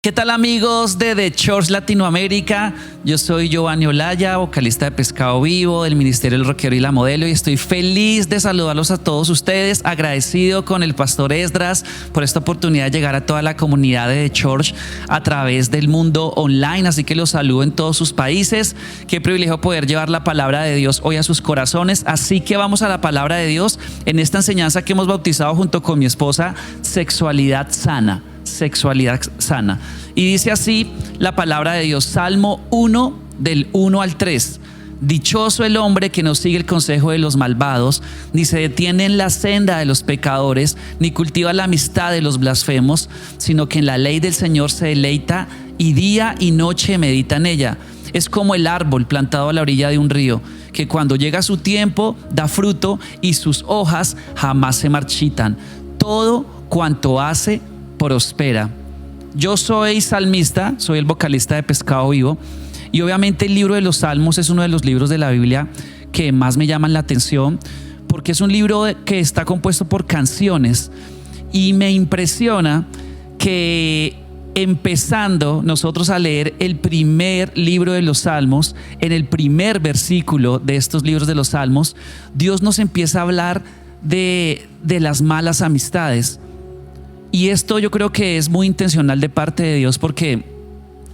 ¿Qué tal, amigos de The Church Latinoamérica? Yo soy Giovanni Olaya, vocalista de Pescado Vivo, del Ministerio del Rockero y la Modelo, y estoy feliz de saludarlos a todos ustedes, agradecido con el pastor Esdras por esta oportunidad de llegar a toda la comunidad de The Church a través del mundo online, así que los saludo en todos sus países. Qué privilegio poder llevar la palabra de Dios hoy a sus corazones, así que vamos a la palabra de Dios en esta enseñanza que hemos bautizado junto con mi esposa, Sexualidad Sana. Sexualidad sana. Y dice así la palabra de Dios, Salmo 1 del 1 al 3. Dichoso el hombre que no sigue el consejo de los malvados, ni se detiene en la senda de los pecadores, ni cultiva la amistad de los blasfemos, sino que en la ley del Señor se deleita y día y noche medita en ella. Es como el árbol plantado a la orilla de un río, que cuando llega su tiempo da fruto y sus hojas jamás se marchitan. Todo cuanto hace prospera. Yo soy salmista, soy el vocalista de Pescado Vivo, y obviamente el libro de los Salmos es uno de los libros de la Biblia que más me llaman la atención, porque es un libro que está compuesto por canciones, y me impresiona que empezando nosotros a leer el primer libro de los Salmos, en el primer versículo de estos libros de los Salmos, Dios nos empieza a hablar de las malas amistades. Y esto yo creo que es muy intencional de parte de Dios, porque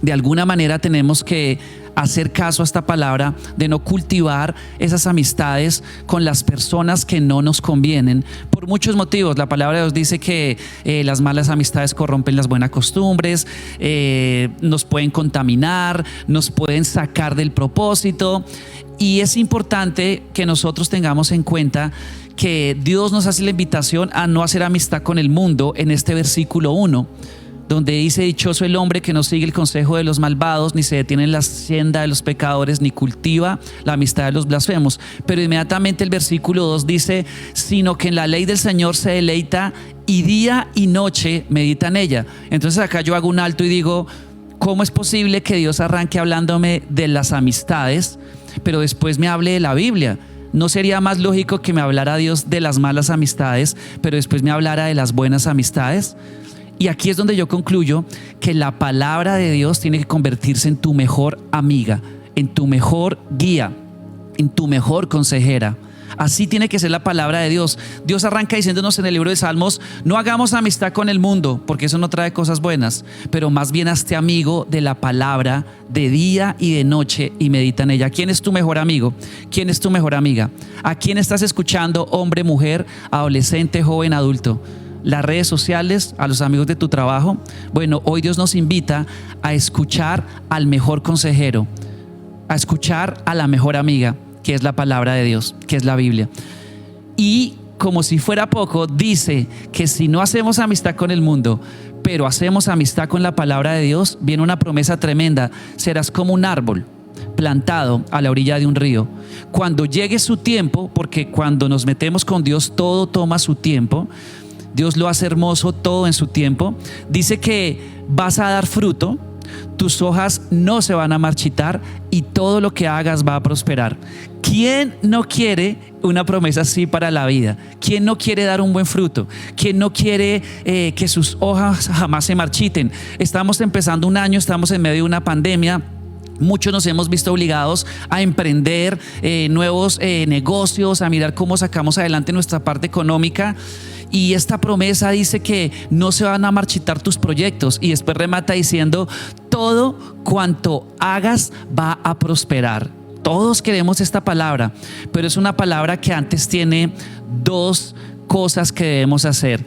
de alguna manera tenemos que hacer caso a esta palabra de no cultivar esas amistades con las personas que no nos convienen por muchos motivos. La palabra de Dios dice que las malas amistades corrompen las buenas costumbres, nos pueden contaminar, nos pueden sacar del propósito, y es importante que nosotros tengamos en cuenta que Dios nos hace la invitación a no hacer amistad con el mundo en este versículo 1, donde dice: dichoso el hombre que no sigue el consejo de los malvados, ni se detiene en la senda de los pecadores, ni cultiva la amistad de los blasfemos. Pero inmediatamente el versículo 2 dice: sino que en la ley del Señor se deleita y día y noche medita en ella. Entonces acá yo hago un alto y digo: ¿cómo es posible que Dios arranque hablándome de las amistades, pero después me hable de la Biblia? ¿No sería más lógico que me hablara Dios de las malas amistades, pero después me hablara de las buenas amistades? Y aquí es donde yo concluyo que la palabra de Dios tiene que convertirse en tu mejor amiga, en tu mejor guía, en tu mejor consejera. Así tiene que ser la palabra de Dios. Dios arranca diciéndonos en el libro de Salmos: no hagamos amistad con el mundo, porque eso no trae cosas buenas, pero más bien hazte amigo de la palabra de día y de noche y medita en ella. ¿Quién es tu mejor amigo? ¿Quién es tu mejor amiga? ¿A quién estás escuchando, hombre, mujer, adolescente, joven, adulto? Las redes sociales, a los amigos de tu trabajo. Bueno, hoy Dios nos invita a escuchar al mejor consejero, a escuchar a la mejor amiga, que es la palabra de Dios, que es la Biblia. Y como si fuera poco, dice que si no hacemos amistad con el mundo, pero hacemos amistad con la palabra de Dios, viene una promesa tremenda: serás como un árbol plantado a la orilla de un río. Cuando llegue su tiempo, porque cuando nos metemos con Dios todo toma su tiempo, Dios lo hace hermoso todo en su tiempo. Dice que vas a dar fruto, tus hojas no se van a marchitar y todo lo que hagas va a prosperar. ¿Quién no quiere una promesa así para la vida? ¿Quién no quiere dar un buen fruto? ¿Quién no quiere que sus hojas jamás se marchiten? Estamos empezando un año, estamos en medio de una pandemia. Muchos nos hemos visto obligados a emprender nuevos negocios, a mirar cómo sacamos adelante nuestra parte económica. Y esta promesa dice que no se van a marchitar tus proyectos, y después remata diciendo: todo cuanto hagas va a prosperar. Todos queremos esta palabra, pero es una palabra que antes tiene dos cosas que debemos hacer: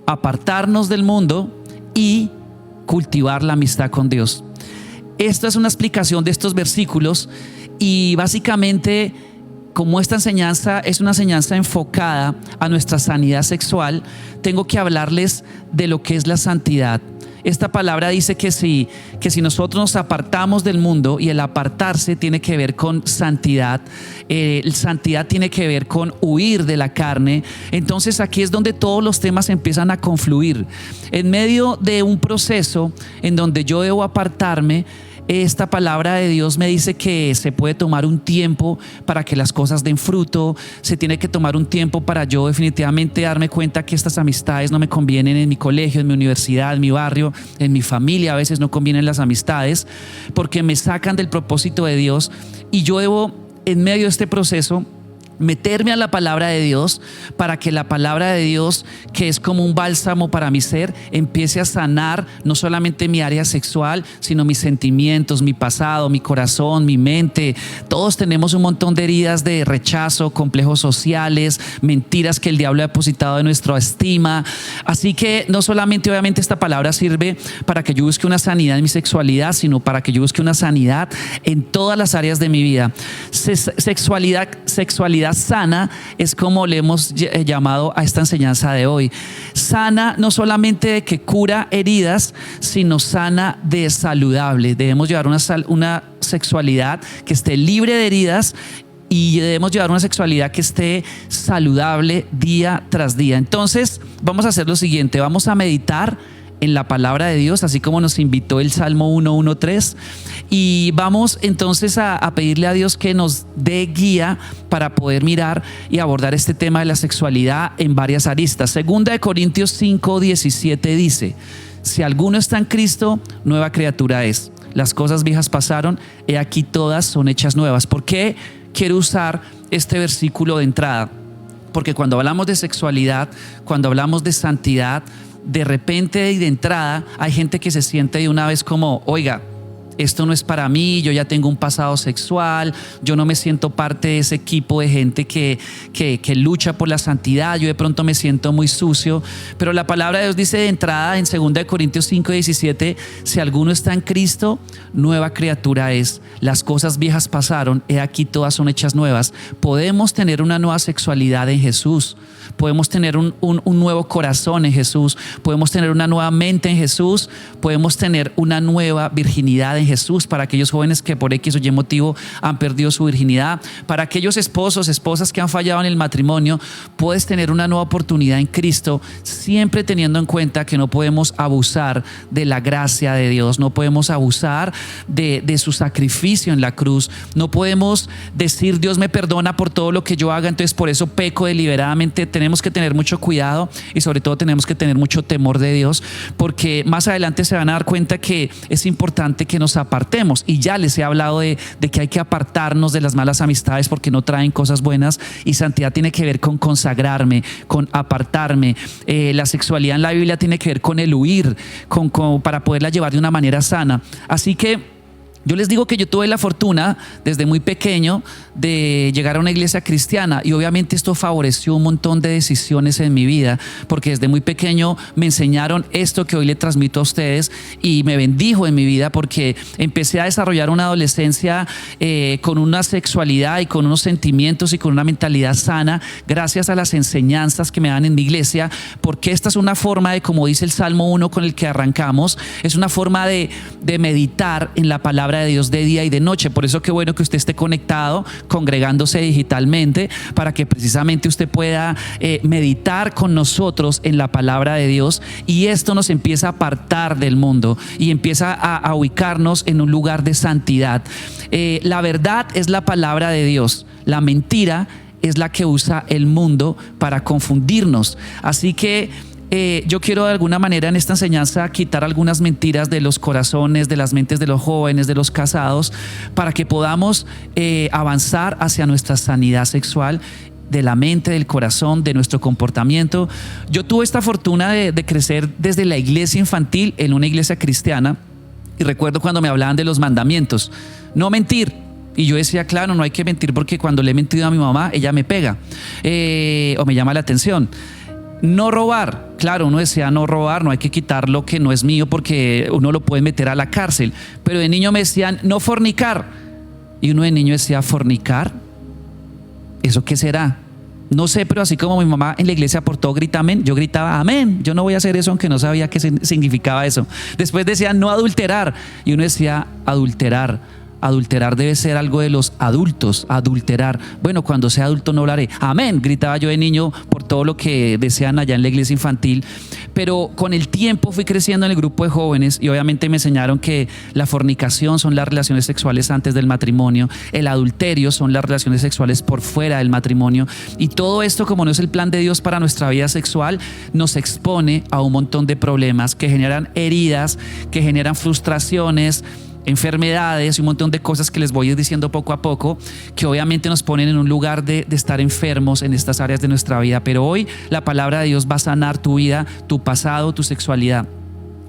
apartarnos del mundo y cultivar la amistad con Dios. Esta es una explicación de estos versículos, y básicamente, como esta enseñanza es una enseñanza enfocada a nuestra sanidad sexual, tengo que hablarles de lo que es la santidad. Esta palabra dice que si nosotros nos apartamos del mundo, y el apartarse tiene que ver con santidad, santidad tiene que ver con huir de la carne. Entonces aquí es donde todos los temas empiezan a confluir. En medio de un proceso en donde yo debo apartarme, esta palabra de Dios me dice que se puede tomar un tiempo para que las cosas den fruto, se tiene que tomar un tiempo para yo definitivamente darme cuenta que estas amistades no me convienen en mi colegio, en mi universidad, en mi barrio, en mi familia. A veces no convienen las amistades porque me sacan del propósito de Dios, y yo debo, en medio de este proceso, meterme a la palabra de Dios para que la palabra de Dios, que es como un bálsamo para mi ser, empiece a sanar no solamente mi área sexual, sino mis sentimientos, mi pasado, mi corazón, mi mente. Todos tenemos un montón de heridas de rechazo, complejos sociales, mentiras que el diablo ha depositado en nuestra estima. Así que no solamente obviamente esta palabra sirve para que yo busque una sanidad en mi sexualidad, sino para que yo busque una sanidad en todas las áreas de mi vida. Sexualidad sana es como le hemos llamado a esta enseñanza de hoy. Sana no solamente de que cura heridas, sino sana de saludable. Debemos llevar una sexualidad que esté libre de heridas, y debemos llevar una sexualidad que esté saludable día tras día. Entonces vamos a hacer lo siguiente: vamos a meditar en la palabra de Dios, así como nos invitó el Salmo 113, y vamos entonces a pedirle a Dios que nos dé guía para poder mirar y abordar este tema de la sexualidad en varias aristas. Segunda de Corintios 5:17 dice: si alguno está en Cristo, nueva criatura es. Las cosas viejas pasaron, he aquí todas son hechas nuevas. ¿Por qué quiero usar este versículo de entrada? Porque cuando hablamos de sexualidad, cuando hablamos de santidad, de repente y de entrada hay gente que se siente de una vez como: oiga, esto no es para mí, yo ya tengo un pasado sexual, yo no me siento parte de ese equipo de gente que lucha por la santidad, yo de pronto me siento muy sucio. Pero la palabra de Dios dice de entrada en 2 Corintios 5:17: si alguno está en Cristo, nueva criatura es. Las cosas viejas pasaron, he aquí todas son hechas nuevas. Podemos tener una nueva sexualidad en Jesús, podemos tener un nuevo corazón en Jesús, podemos tener una nueva mente en Jesús, podemos tener una nueva virginidad en Jesús. Para aquellos jóvenes que por X o Y motivo han perdido su virginidad, para aquellos esposos, esposas que han fallado en el matrimonio, puedes tener una nueva oportunidad en Cristo, siempre teniendo en cuenta que no podemos abusar de la gracia de Dios, no podemos abusar de su sacrificio en la cruz, no podemos decir: Dios me perdona por todo lo que yo haga, entonces por eso peco deliberadamente. Tenemos que tener mucho cuidado y sobre todo tenemos que tener mucho temor de Dios, porque más adelante se van a dar cuenta que es importante que nos apartemos, y ya les he hablado de que hay que apartarnos de las malas amistades porque no traen cosas buenas, y santidad tiene que ver con consagrarme, con apartarme. La sexualidad en la Biblia tiene que ver con el huir, para poderla llevar de una manera sana. Así que yo les digo que yo tuve la fortuna desde muy pequeño de llegar a una iglesia cristiana, y obviamente esto favoreció un montón de decisiones en mi vida, porque desde muy pequeño me enseñaron esto que hoy le transmito a ustedes, y me bendijo en mi vida porque empecé a desarrollar una adolescencia con una sexualidad y con unos sentimientos y con una mentalidad sana gracias a las enseñanzas que me dan en mi iglesia, porque esta es una forma de, como dice el Salmo 1 con el que arrancamos, es una forma de meditar en la palabra de Dios de día y de noche. Por eso qué bueno que usted esté conectado, congregándose digitalmente, para que precisamente usted pueda meditar con nosotros en la palabra de Dios, y esto nos empieza a apartar del mundo y empieza a ubicarnos en un lugar de santidad. La verdad es la palabra de Dios, la mentira es la que usa el mundo para confundirnos. Así que yo quiero de alguna manera en esta enseñanza quitar algunas mentiras de los corazones, de las mentes de los jóvenes, de los casados, para que podamos avanzar hacia nuestra sanidad sexual, de la mente, del corazón, de nuestro comportamiento. Yo tuve esta fortuna de crecer desde la iglesia infantil en una iglesia cristiana, y recuerdo cuando me hablaban de los mandamientos: no mentir. Y yo decía: claro, no hay que mentir porque cuando le he mentido a mi mamá, ella me pega o me llama la atención. No robar, claro, uno decía: no robar, no hay que quitar lo que no es mío porque uno lo puede meter a la cárcel. Pero de niño me decían: no fornicar, y uno de niño decía: fornicar, ¿eso qué será? No sé, pero así como mi mamá en la iglesia por todo grita amén, yo gritaba amén, yo no voy a hacer eso, aunque no sabía qué significaba eso. Después decían: no adulterar, y uno decía: adulterar, Adulterar debe ser algo de los adultos. Adulterar, bueno, cuando sea adulto no lo haré. Amén, gritaba yo de niño por todo lo que desean allá en la iglesia infantil. Pero con el tiempo fui creciendo en el grupo de jóvenes y obviamente me enseñaron que la fornicación son las relaciones sexuales antes del matrimonio, el adulterio son las relaciones sexuales por fuera del matrimonio, y todo esto, como no es el plan de Dios para nuestra vida sexual, nos expone a un montón de problemas que generan heridas, que generan frustraciones, enfermedades y un montón de cosas que les voy a ir diciendo poco a poco, que obviamente nos ponen en un lugar de estar enfermos en estas áreas de nuestra vida. Pero hoy la palabra de Dios va a sanar tu vida, tu pasado, tu sexualidad.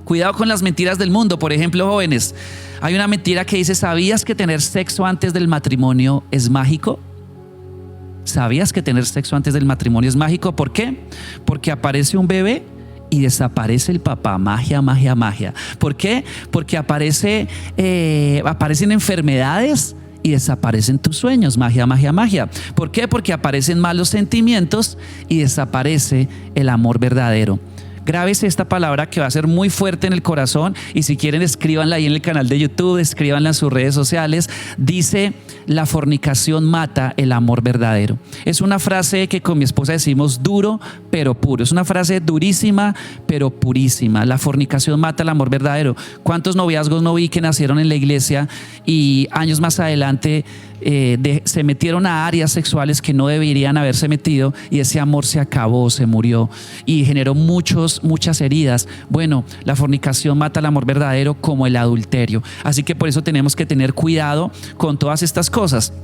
Cuidado con las mentiras del mundo. Por ejemplo, jóvenes, hay una mentira que dice: ¿sabías que tener sexo antes del matrimonio es mágico? ¿Sabías que tener sexo antes del matrimonio es mágico? ¿Por qué? Porque aparece un bebé y desaparece el papá. Magia, magia, magia. ¿Por qué? Porque aparecen enfermedades y desaparecen tus sueños. Magia, magia, magia. ¿Por qué? Porque aparecen malos sentimientos y desaparece el amor verdadero. Grábese esta palabra que va a ser muy fuerte en el corazón, y si quieren escríbanla ahí en el canal de YouTube, escríbanla en sus redes sociales. Dice: la fornicación mata el amor verdadero. Es una frase que con mi esposa decimos duro pero puro. Es una frase durísima pero purísima. La fornicación mata el amor verdadero. ¿Cuántos noviazgos no vi que nacieron en la iglesia y años más adelante se metieron a áreas sexuales que no deberían haberse metido, y ese amor se acabó, se murió y generó muchas heridas? Bueno, la fornicación mata el amor verdadero como el adulterio. Así que por eso tenemos que tener cuidado con todas estas cosas.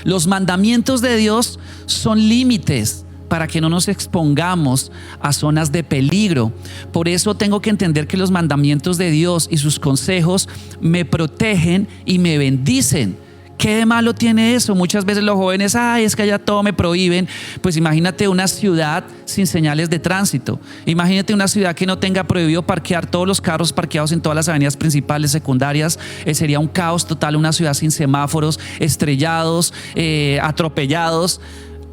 Los mandamientos de Dios son límites para que no nos expongamos a zonas de peligro. Por eso tengo que entender que los mandamientos de Dios y sus consejos me protegen y me bendicen. ¿Qué de malo tiene eso? Muchas veces los jóvenes: es que allá todo me prohíben. Pues imagínate una ciudad sin señales de tránsito. Imagínate una ciudad que no tenga prohibido parquear, todos los carros parqueados en todas las avenidas principales, secundarias. Sería un caos total, una ciudad sin semáforos, estrellados, atropellados.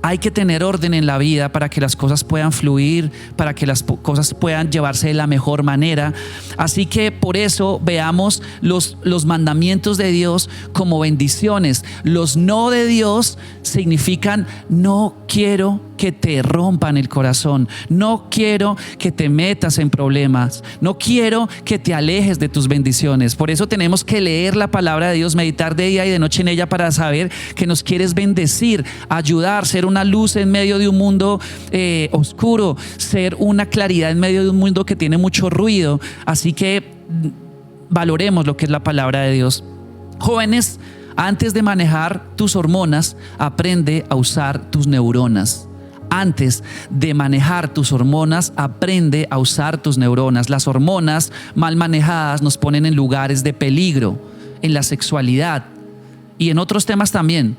Hay que tener orden en la vida para que las cosas puedan fluir, para que las cosas puedan llevarse de la mejor manera. Así que por eso veamos los mandamientos de Dios como bendiciones. Los no de Dios significan: no quiero que te rompan el corazón, no quiero que te metas en problemas, no quiero que te alejes de tus bendiciones. Por eso tenemos que leer la palabra de Dios, meditar de día y de noche en ella, para saber que nos quieres bendecir, ayudar, ser una luz en medio de un mundo oscuro, ser una claridad en medio de un mundo que tiene mucho ruido. Así que valoremos lo que es la palabra de Dios. Jóvenes, antes de manejar tus hormonas, aprende a usar tus neuronas. Antes de manejar tus hormonas, aprende a usar tus neuronas. Las hormonas mal manejadas nos ponen en lugares de peligro, en la sexualidad y en otros temas también.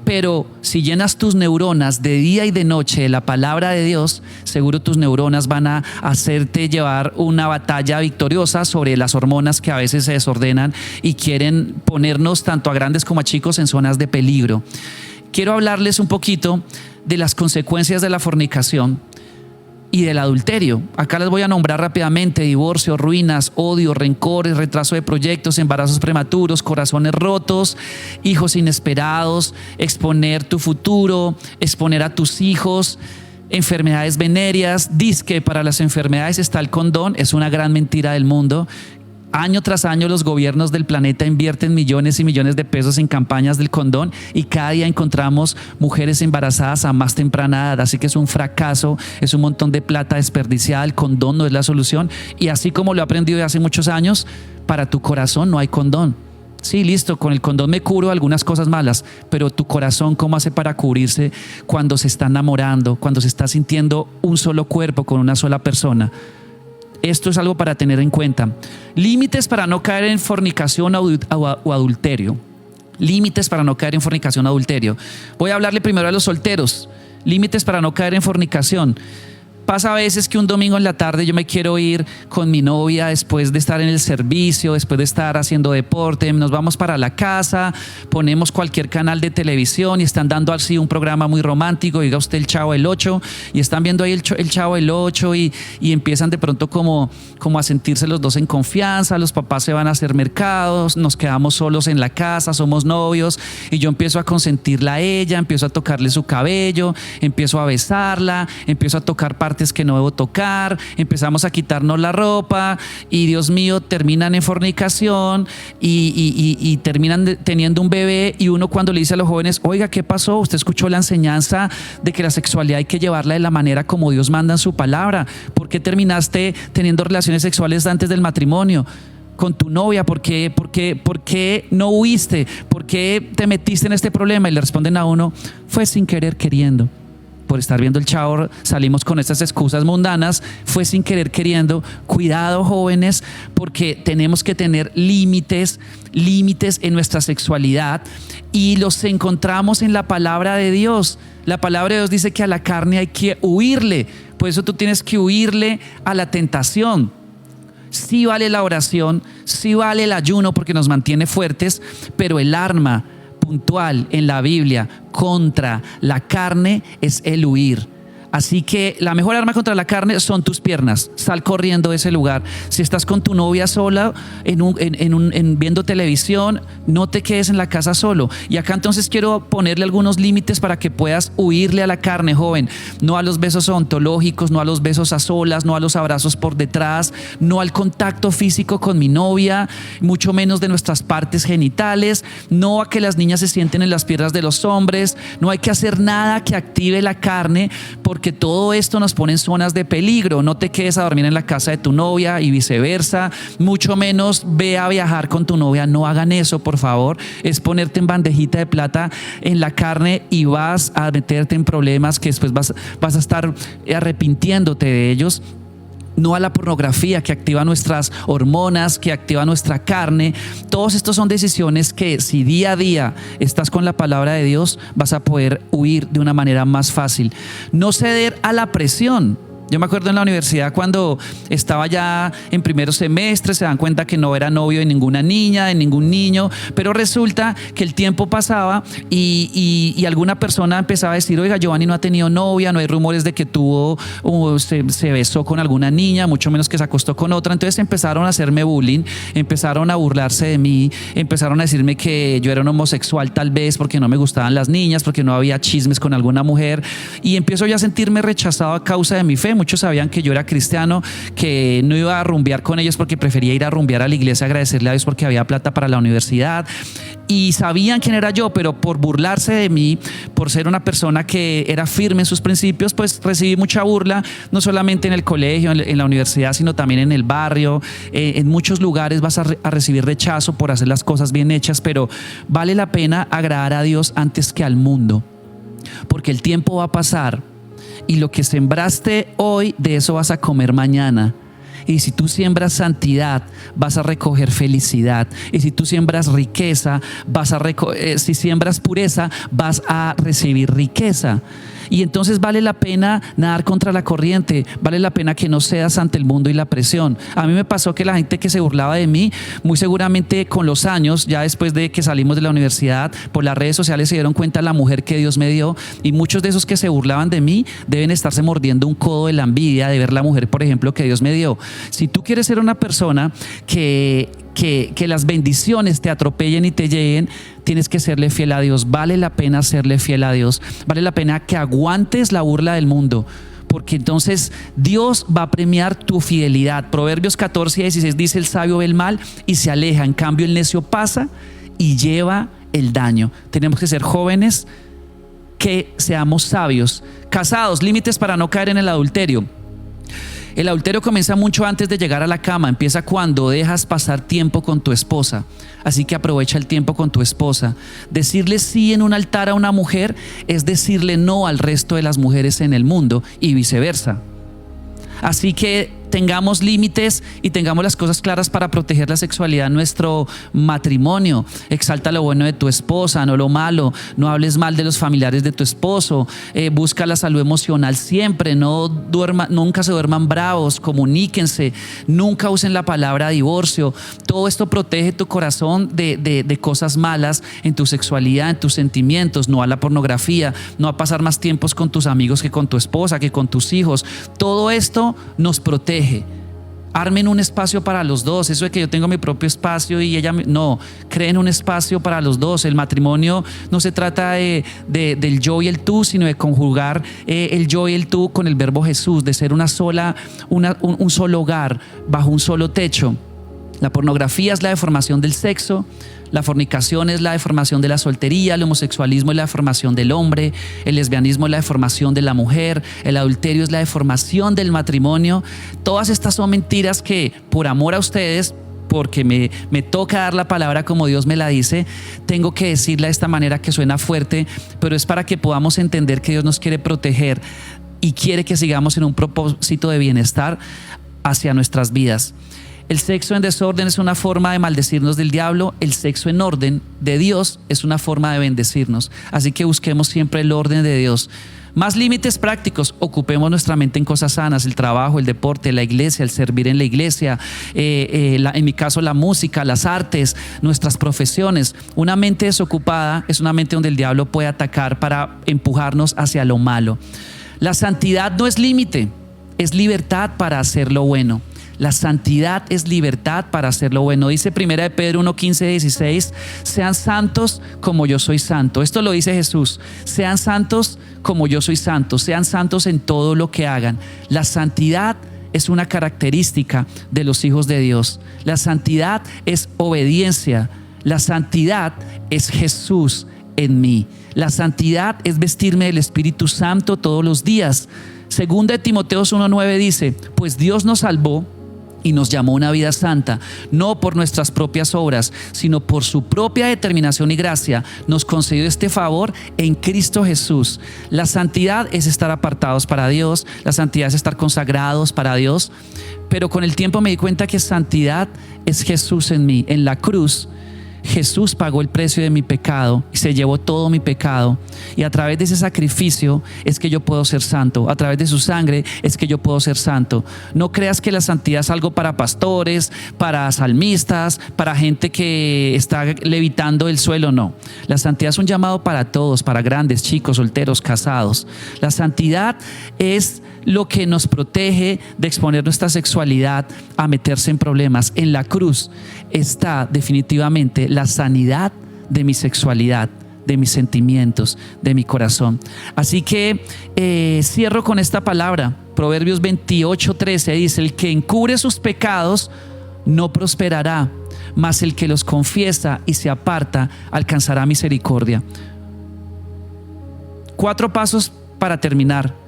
Pero si llenas tus neuronas de día y de noche de la palabra de Dios, seguro tus neuronas van a hacerte llevar una batalla victoriosa sobre las hormonas que a veces se desordenan y quieren ponernos tanto a grandes como a chicos en zonas de peligro. Quiero hablarles un poquito de las consecuencias de la fornicación y del adulterio. Acá les voy a nombrar rápidamente: divorcio, ruinas, odio, rencores, retraso de proyectos, embarazos prematuros, corazones rotos, hijos inesperados, exponer tu futuro, exponer a tus hijos, enfermedades venéreas. Dizque para las enfermedades está el condón. Es una gran mentira del mundo. Año tras año los gobiernos del planeta invierten millones y millones de pesos en campañas del condón, y cada día encontramos mujeres embarazadas a más temprana edad. Así que es un fracaso, es un montón de plata desperdiciada. El condón no es la solución, y así como lo he aprendido de hace muchos años, para tu corazón no hay condón. Sí, listo, con el condón me curo algunas cosas malas, pero tu corazón, ¿cómo hace para cubrirse cuando se está enamorando, cuando se está sintiendo un solo cuerpo con una sola persona? Esto es algo para tener en cuenta. Límites para no caer en fornicación o adulterio. Límites para no caer en fornicación o adulterio. Voy a hablarle primero a los solteros. Límites para no caer en fornicación. Pasa a veces que un domingo en la tarde yo me quiero ir con mi novia después de estar en el servicio, después de estar haciendo deporte, nos vamos para la casa, ponemos cualquier canal de televisión y están dando así un programa muy romántico, diga usted el Chavo del Ocho, y están viendo ahí el Chavo del Ocho y empiezan de pronto como a sentirse los dos en confianza, los papás se van a hacer mercados, nos quedamos solos en la casa, somos novios y yo empiezo a consentirla a ella, empiezo a tocarle su cabello, empiezo a besarla, empiezo a tocar partes que no debo tocar, empezamos a quitarnos la ropa y Dios mío, terminan en fornicación y terminan teniendo un bebé, y uno cuando le dice a los jóvenes, oiga, ¿qué pasó? Usted escuchó la enseñanza de que la sexualidad hay que llevarla de la manera como Dios manda en su palabra. ¿Por qué terminaste teniendo relaciones sexuales antes del matrimonio con tu novia? ¿Por qué no huiste? ¿Por qué te metiste en este problema? Y le responden a uno, fue sin querer queriendo. Por estar viendo el Chavo salimos con estas excusas mundanas, fue sin querer queriendo. Cuidado, jóvenes, porque tenemos que tener límites en nuestra sexualidad, y los encontramos en la palabra de Dios. La palabra de Dios dice que a la carne hay que huirle, por eso tú tienes que huirle a la tentación. Sí vale la oración, sí vale el ayuno porque nos mantiene fuertes, pero el arma puntual en la Biblia contra la carne es el huir. Así que la mejor arma contra la carne son tus piernas. Sal corriendo de ese lugar. Si estás con tu novia sola viendo televisión, no te quedes en la casa solo. Y acá entonces quiero ponerle algunos límites para que puedas huirle a la carne, joven. No a los besos ontológicos, no a los besos a solas, no a los abrazos por detrás, no al contacto físico con mi novia, mucho menos de nuestras partes genitales, no a que las niñas se sienten en las piernas de los hombres. No hay que hacer nada que active la carne, porque todo esto nos pone en zonas de peligro. No te quedes a dormir en la casa de tu novia y viceversa, mucho menos ve a viajar con tu novia. No hagan eso, por favor. Es ponerte en bandejita de plata en la carne y vas a meterte en problemas que después vas a estar arrepintiéndote de ellos. No a la pornografía que activa nuestras hormonas, que activa nuestra carne. Todos estos son decisiones que, si día a día estás con la palabra de Dios, vas a poder huir de una manera más fácil. No ceder a la presión. Yo me acuerdo en la universidad cuando estaba ya en primeros semestres, se dan cuenta que no era novio de ninguna niña, de ningún niño, pero resulta que el tiempo pasaba y alguna persona empezaba a decir, oiga, Giovanni no ha tenido novia, no hay rumores de que tuvo o se besó con alguna niña, mucho menos que se acostó con otra. Entonces empezaron a hacerme bullying, empezaron a burlarse de mí, empezaron a decirme que yo era un homosexual tal vez porque no me gustaban las niñas, porque no había chismes con alguna mujer, y empiezo ya a sentirme rechazado a causa de mi fe. Muchos sabían que yo era cristiano, que no iba a rumbear con ellos porque prefería ir a rumbear a la iglesia, agradecerle a Dios porque había plata para la universidad, y sabían quién era yo, pero por burlarse de mí, por ser una persona que era firme en sus principios, pues recibí mucha burla, no solamente en el colegio, en la universidad, sino también en el barrio. En muchos lugares vas a recibir rechazo por hacer las cosas bien hechas, pero vale la pena agradar a Dios antes que al mundo, porque el tiempo va a pasar. Y lo que sembraste hoy, de eso vas a comer mañana. Y si tú siembras santidad, vas a recoger felicidad. Y si tú siembras riqueza, si siembras pureza, vas a recibir riqueza. Y entonces vale la pena nadar contra la corriente, vale la pena que no cedas ante el mundo y la presión. A mí me pasó que la gente que se burlaba de mí, muy seguramente con los años, ya después de que salimos de la universidad, por las redes sociales se dieron cuenta de la mujer que Dios me dio, y muchos de esos que se burlaban de mí deben estarse mordiendo un codo de la envidia de ver la mujer, por ejemplo, que Dios me dio. Si tú quieres ser una persona que las bendiciones te atropellen y te lleguen, tienes que serle fiel a Dios. Vale la pena serle fiel a Dios. Vale la pena que aguantes la burla del mundo, porque entonces Dios va a premiar tu fidelidad. Proverbios 14:16 dice: el sabio ve el mal y se aleja, en cambio el necio pasa y lleva el daño. Tenemos que ser jóvenes que seamos sabios. Casados, límites para no caer en el adulterio. El adulterio comienza mucho antes de llegar a la cama. Empieza cuando dejas pasar tiempo con tu esposa. Así que aprovecha el tiempo con tu esposa. Decirle sí en un altar a una mujer es decirle no al resto de las mujeres en el mundo, y viceversa. Así que tengamos límites y tengamos las cosas claras para proteger la sexualidad en nuestro matrimonio. Exalta lo bueno de tu esposa, no lo malo. No hables mal de los familiares de tu esposo. Busca la salud emocional siempre. Nunca se duerman bravos. Comuníquense. Nunca usen la palabra divorcio. Todo esto protege tu corazón de cosas malas en tu sexualidad, en tus sentimientos. No a la pornografía, no a pasar más tiempos con tus amigos que con tu esposa, que con tus hijos. Todo esto nos protege. Armen un espacio para los dos. Eso de que yo tengo mi propio espacio y ella no, creen un espacio para los dos. El matrimonio no se trata del yo y el tú, sino de conjugar el yo y el tú con el verbo Jesús, de ser un solo hogar bajo un solo techo. La pornografía es la deformación del sexo. La fornicación es la deformación de la soltería, el homosexualismo es la deformación del hombre, el lesbianismo es la deformación de la mujer, el adulterio es la deformación del matrimonio. Todas estas son mentiras que, por amor a ustedes, porque me toca dar la palabra como Dios me la dice, tengo que decirla de esta manera que suena fuerte, pero es para que podamos entender que Dios nos quiere proteger y quiere que sigamos en un propósito de bienestar hacia nuestras vidas. El sexo en desorden es una forma de maldecirnos del diablo. El sexo en orden de Dios es una forma de bendecirnos. Así que busquemos siempre el orden de Dios. Más límites prácticos. Ocupemos nuestra mente en cosas sanas: el trabajo, el deporte, la iglesia, el servir en la iglesia, en mi caso la música, las artes, nuestras profesiones. Una mente desocupada es una mente donde el diablo puede atacar para empujarnos hacia lo malo. La santidad no es límite, es libertad para hacer lo bueno. La santidad es libertad para hacer lo bueno. Dice 1 de Pedro 1, 15, 16, sean santos como yo soy santo. Esto lo dice Jesús. Sean santos como yo soy santo. Sean santos en todo lo que hagan. La santidad es una característica de los hijos de Dios. La santidad es obediencia. La santidad es Jesús en mí. La santidad es vestirme del Espíritu Santo todos los días. Segunda de Timoteo 1:9 dice, pues Dios nos salvó y nos llamó a una vida santa, no por nuestras propias obras, sino por su propia determinación y gracia. Nos concedió este favor en Cristo Jesús. La santidad es estar apartados para Dios, la santidad es estar consagrados para Dios, pero con el tiempo me di cuenta que santidad es Jesús en mí. En la cruz Jesús pagó el precio de mi pecado y se llevó todo mi pecado, y a través de ese sacrificio es que yo puedo ser santo. A través de su sangre es que yo puedo ser santo. No creas que la santidad es algo para pastores, para salmistas, para gente que está levitando el suelo. No, la santidad es un llamado para todos, para grandes, chicos, solteros, casados. La santidad es lo que nos protege de exponer nuestra sexualidad a meterse en problemas. En la cruz está definitivamente la sanidad de mi sexualidad, de mis sentimientos, de mi corazón. Así que cierro con esta palabra. Proverbios 28:13 dice, el que encubre sus pecados no prosperará, mas el que los confiesa y se aparta alcanzará misericordia. 4 pasos para terminar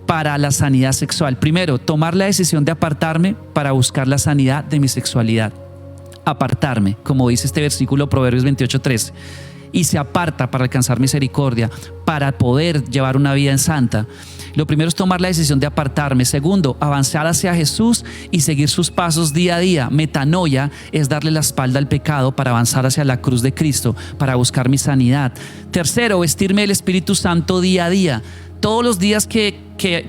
para la sanidad sexual. Primero, tomar la decisión de apartarme para buscar la sanidad de mi sexualidad. Apartarme, como dice este versículo, Proverbios 28:13. Y se aparta para alcanzar misericordia, para poder llevar una vida en santa. Lo primero es tomar la decisión de apartarme. Segundo, avanzar hacia Jesús y seguir sus pasos día a día. Metanoia es darle la espalda al pecado para avanzar hacia la cruz de Cristo, para buscar mi sanidad. Tercero, vestirme del Espíritu Santo día a día. Todos los días que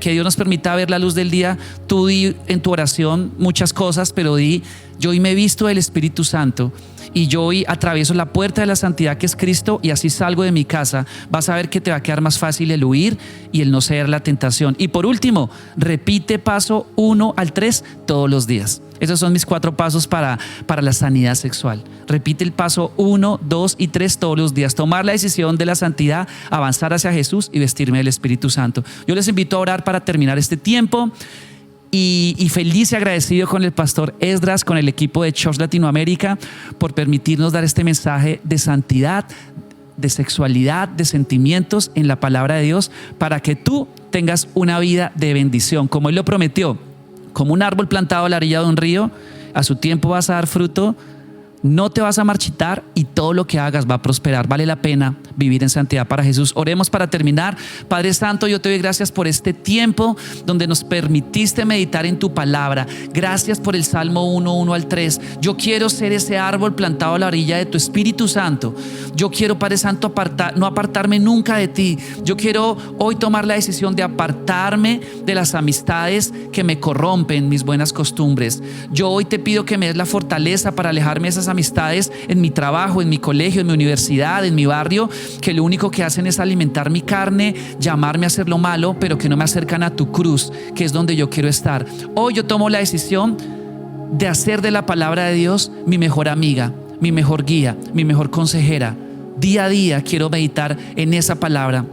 Dios nos permita ver la luz del día, tú di en tu oración muchas cosas, pero di, yo hoy me visto del Espíritu Santo y yo hoy atravieso la puerta de la santidad que es Cristo y así salgo de mi casa. Vas a ver que te va a quedar más fácil el huir y el no ceder la tentación. Y por último, repite paso 1 al 3 todos los días. Esos son mis 4 pasos para la sanidad sexual. Repite el paso 1, 2 y 3 todos los días. Tomar la decisión de la santidad, avanzar hacia Jesús y vestirme del Espíritu Santo. Yo les invito a orar para terminar este tiempo. Y feliz y agradecido con el pastor Esdras, con el equipo de Church Latinoamérica, por permitirnos dar este mensaje de santidad, de sexualidad, de sentimientos en la palabra de Dios, para que tú tengas una vida de bendición, como Él lo prometió. Como un árbol plantado a la orilla de un río, a su tiempo vas a dar fruto, No te vas a marchitar y todo lo que hagas va a prosperar. Vale la pena vivir en santidad para Jesús. Oremos para terminar. Padre Santo, yo te doy gracias por este tiempo donde nos permitiste meditar en tu palabra. Gracias por el Salmo 1, 1-3. Yo quiero ser ese árbol plantado a la orilla de tu Espíritu Santo. Yo quiero, Padre Santo, no apartarme nunca de ti. Yo quiero hoy tomar la decisión de apartarme de las amistades que me corrompen mis buenas costumbres. Yo hoy te pido que me des la fortaleza para alejarme de esas amistades en mi trabajo, en mi colegio, en mi universidad, en mi barrio, que lo único que hacen es alimentar mi carne, llamarme a hacer lo malo, pero que no me acercan a tu cruz, que es donde yo quiero estar. Hoy yo tomo la decisión de hacer de la palabra de Dios mi mejor amiga, mi mejor guía, mi mejor consejera. Día a día quiero meditar en esa palabra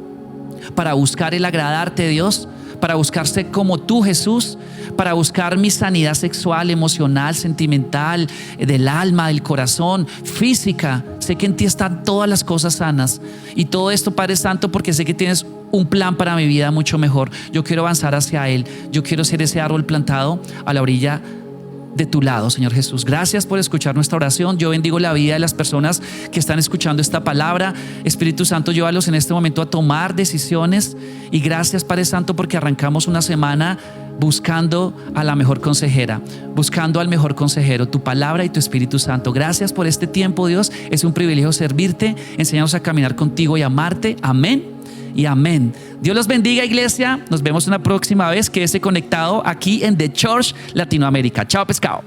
para buscar el agradarte, Dios, para buscar ser como tú, Jesús, para buscar mi sanidad sexual, emocional, sentimental, del alma, del corazón, física. Sé que en ti están todas las cosas sanas, y todo esto, Padre Santo, porque sé que tienes un plan para mi vida mucho mejor. Yo quiero avanzar hacia Él. Yo quiero ser ese árbol plantado a la orilla de tu lado, Señor Jesús. Gracias por escuchar nuestra oración. Yo bendigo la vida de las personas que están escuchando esta palabra. Espíritu Santo, llévalos en este momento a tomar decisiones. Y gracias, Padre Santo, porque arrancamos una semana buscando a la mejor consejera, buscando al mejor consejero, tu palabra y tu Espíritu Santo. Gracias por este tiempo, Dios. Es un privilegio servirte. Enséñanos a caminar contigo y amarte. Amén y amén. Dios los bendiga, iglesia. Nos vemos una próxima vez. Quédese conectado aquí en The Church Latinoamérica. Chao, pescado.